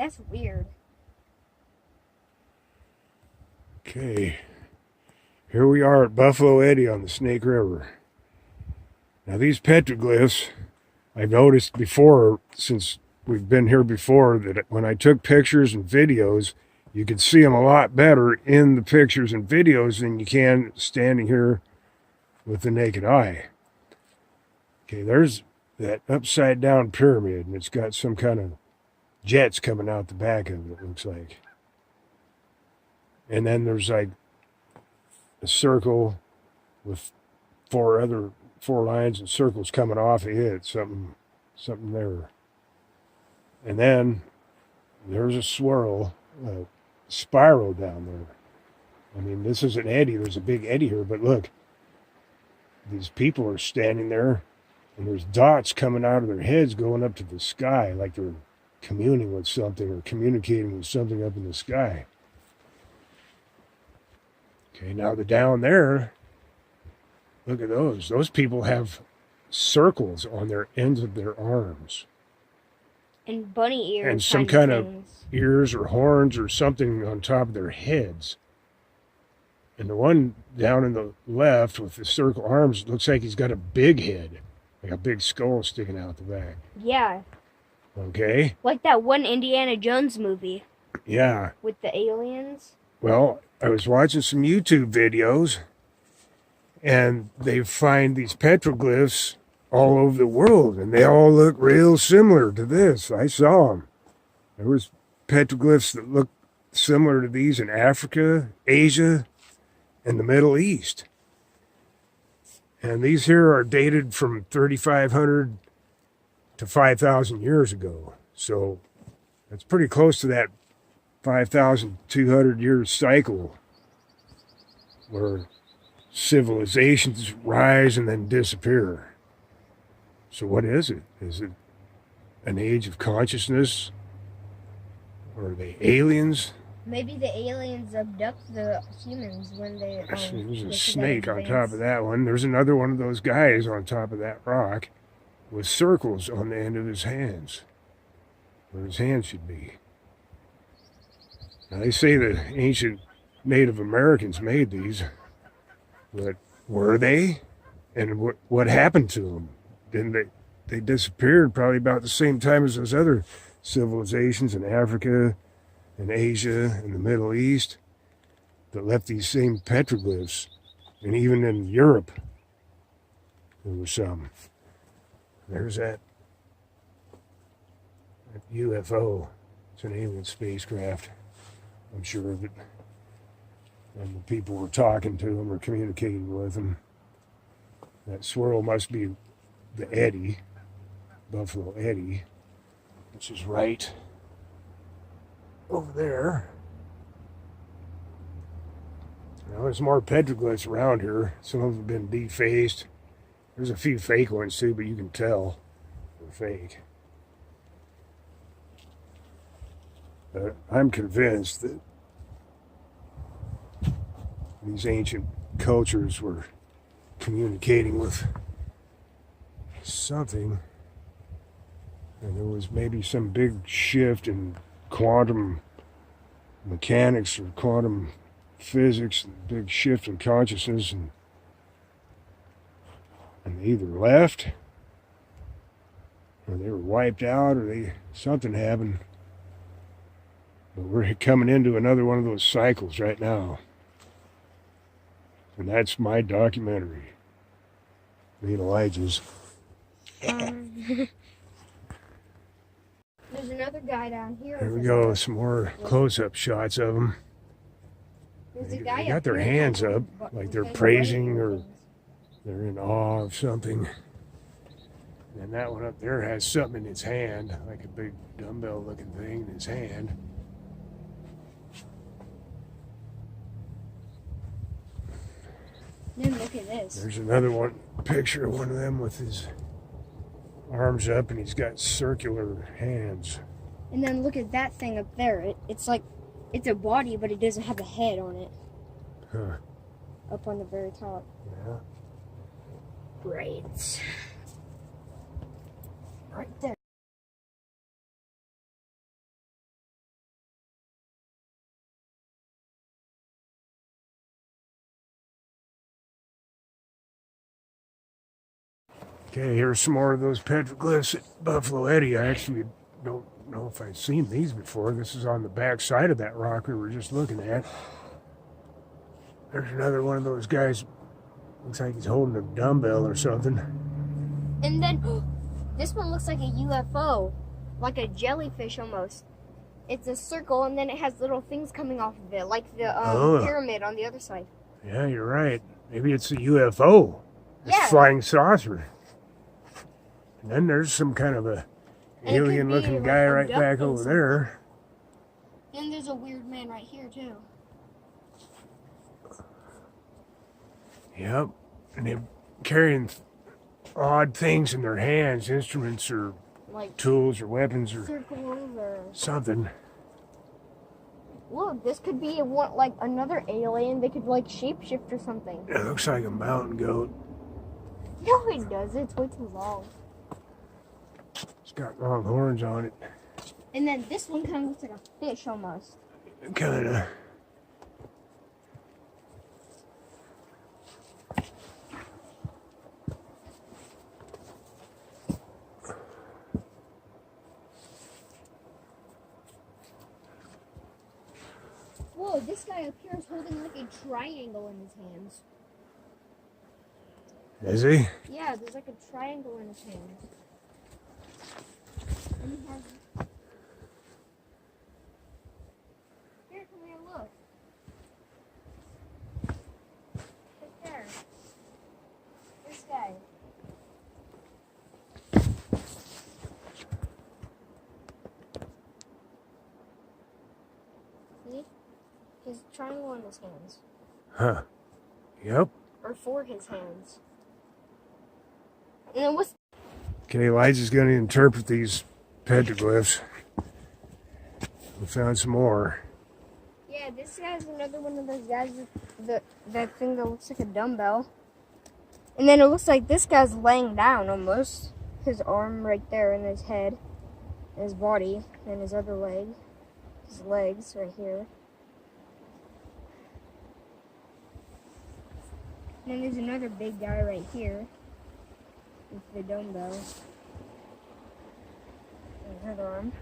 That's weird. Okay, here we are at Buffalo Eddy on the Snake River. Now these petroglyphs, I've noticed before, since we've been here before, that when I took pictures and videos, you can see them a lot better in the pictures and videos than you can standing here with the naked eye. Okay, there's that upside down pyramid, and it's got some kind of jets coming out the back of it, it looks like. And then there's like a circle with four lines and circles coming off of it, something there. And then there's a swirl, a spiral down there. I mean, this is an eddy. There's a big eddy here, but look, these people are standing there, and there's dots coming out of their heads going up to the sky, like they're communing with something or communicating with something up in the sky. Okay, now the down there, look at those. Those people have circles on their ends of their arms. And bunny ears. And some kind of ears or horns or something on top of their heads. And the one down in the left with the circle arms looks like he's got a big head. Like a big skull sticking out the back. Yeah. Okay. Like that one Indiana Jones movie. Yeah. With the aliens. Well, I was watching some YouTube videos, and they find these petroglyphs all over the world, and they all look real similar to this. I saw them. There was petroglyphs that look similar to these in Africa, Asia, and the Middle East. And these here are dated from 3,500 to 5,000 years ago. So that's pretty close to that 5,200 year cycle where civilizations rise and then disappear. So what is it? Is it an age of consciousness? Or are they aliens? Maybe the aliens abduct the humans when they... There's a snake on top of that one. There's another one of those guys on top of that rock with circles on the end of his hands, where his hands should be. Now they say the ancient Native Americans made these, but were they? And what happened to them? Didn't they disappeared probably about the same time as those other civilizations in Africa and Asia and the Middle East that left these same petroglyphs. And even in Europe, there were some. There's that UFO. It's an alien spacecraft, I'm sure of it. And the people were talking to them or communicating with them. That swirl must be the eddy, Buffalo Eddy, which is right over there. Now there's more petroglyphs around here. Some of them have been defaced. There's a few fake ones too, but you can tell they're fake. But I'm convinced that these ancient cultures were communicating with something, and there was maybe some big shift in quantum mechanics or quantum physics, big shift in consciousness, and they either left or they were wiped out or something happened. But we're coming into another one of those cycles right now. And that's my documentary. Me and Elijah's. There's another guy down here. There we go. Some more close-up shots of them. They got their hands up like they're praising or they're in awe of something. And that one up there has something in his hand, like a big dumbbell-looking thing in his hand. Then look at this. There's another one, picture of one of them with his arms up and he's got circular hands. And then look at that thing up there. It's like, it's a body, but it doesn't have a head on it. Huh. Up on the very top. Yeah. Right. Right there. Okay, here's some more of those petroglyphs at Buffalo Eddy. I actually don't know if I've seen these before. This is on the back side of that rock we were just looking at. There's another one of those guys. Looks like he's holding a dumbbell or something. And then this one looks like a UFO, like a jellyfish almost. It's a circle, and then it has little things coming off of it, like the pyramid on the other side. Yeah, you're right. Maybe it's a UFO. It's Yeah. flying saucer. And then there's some kind of a alien-looking guy right back over there. Then there's a weird man right here, too. Yep. And they're carrying odd things in their hands, instruments or Like tools or weapons or circles or something. Look, this could be like another alien. They could like shapeshift or something. It looks like a mountain goat. No, it doesn't. It's way too long. It's got long horns on it. And then this one kind of looks like a fish almost. Kind of. Whoa, this guy up here is holding like a triangle in his hands. Is he? Yeah, there's like a triangle in his hands. And he has... Here, come here, look. Right there. This guy. See? His triangle in his hands. Huh. Yep. Or for his hands. And then what's... Okay, Elijah's going to interpret these petroglyphs. We found some more. Yeah, this guy's another one of those guys with that thing that looks like a dumbbell. And then it looks like this guy's laying down almost. His arm right there and his head. And his body. And his other leg. His legs right here. And then there's another big guy right here. With the dumbbell. And another arm.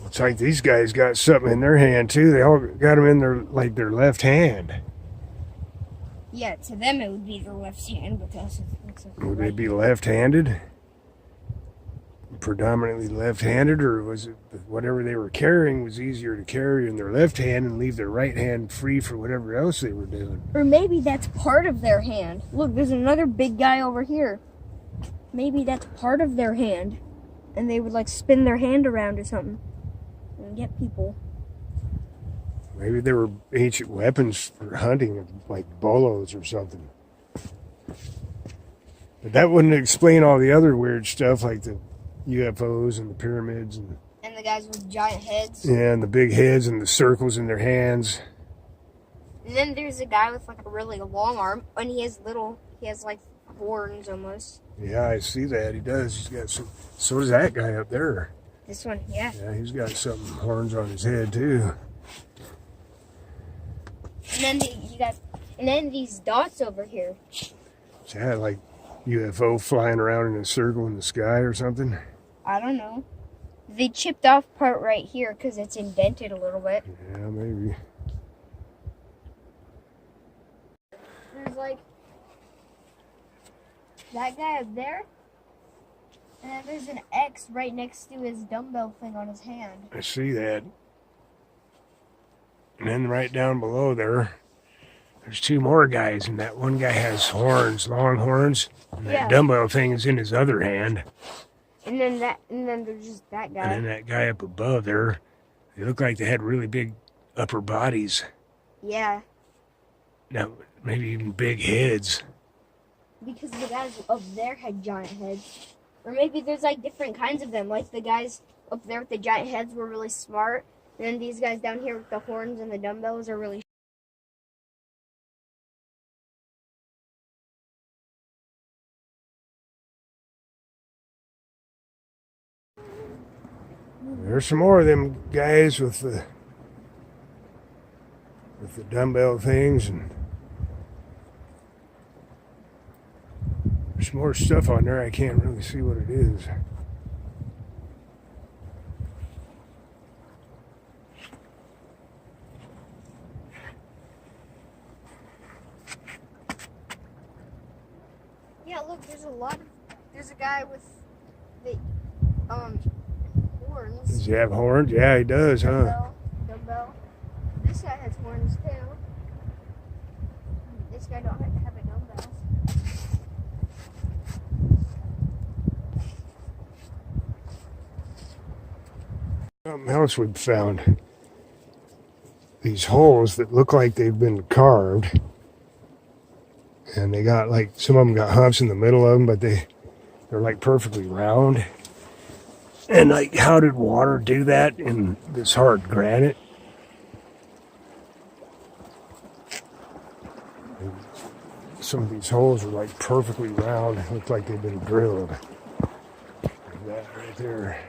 Looks like these guys got something in their hand too. They all got them in their left hand. Yeah, to them it would be their left hand, but to us it looks like Would they be left-handed? Predominantly left-handed, or was it whatever they were carrying was easier to carry in their left hand and leave their right hand free for whatever else they were doing? Or maybe that's part of their hand. Look, there's another big guy over here. Maybe that's part of their hand. And they would like spin their hand around or something. And get people. Maybe they were ancient weapons for hunting, like bolos or something. But that wouldn't explain all the other weird stuff like the UFOs and the pyramids and the guys with giant heads. Yeah, and the big heads and the circles in their hands. And then there's a guy with like a really long arm, and he has like horns almost. Yeah, I see that. He does. He's got some. So does that guy up there. This one, yeah. Yeah, he's got some horns on his head too. And then these dots over here. Is that like UFO flying around in a circle in the sky or something? I don't know. They chipped off part right here because it's indented a little bit. Yeah, maybe. There's like that guy up there. And then there's an X right next to his dumbbell thing on his hand. I see that. And then right down below there's two more guys, and that one guy has horns, long horns, and that dumbbell thing is in his other hand. And then there's just that guy. And then that guy up above there, they look like they had really big upper bodies. Yeah. Now, maybe even big heads. Because the guys up there had giant heads. Or maybe there's like different kinds of them. Like the guys up there with the giant heads were really smart. And then these guys down here with the horns and the dumbbells are really There's some more of them guys with the dumbbell things, and There's more stuff on there. I can't really see what it is. Yeah, look, there's a guy with the horns. Does he have horns? Yeah, he does, huh? Dumbbell. This guy has horns too. This guy don't have a dumbbell. Something else we've found. These holes that look like they've been carved. And they got like, some of them got humps in the middle of them, but they're like perfectly round. And like, how did water do that in this hard granite? And some of these holes are like perfectly round. Look like they've been drilled. Like that right there.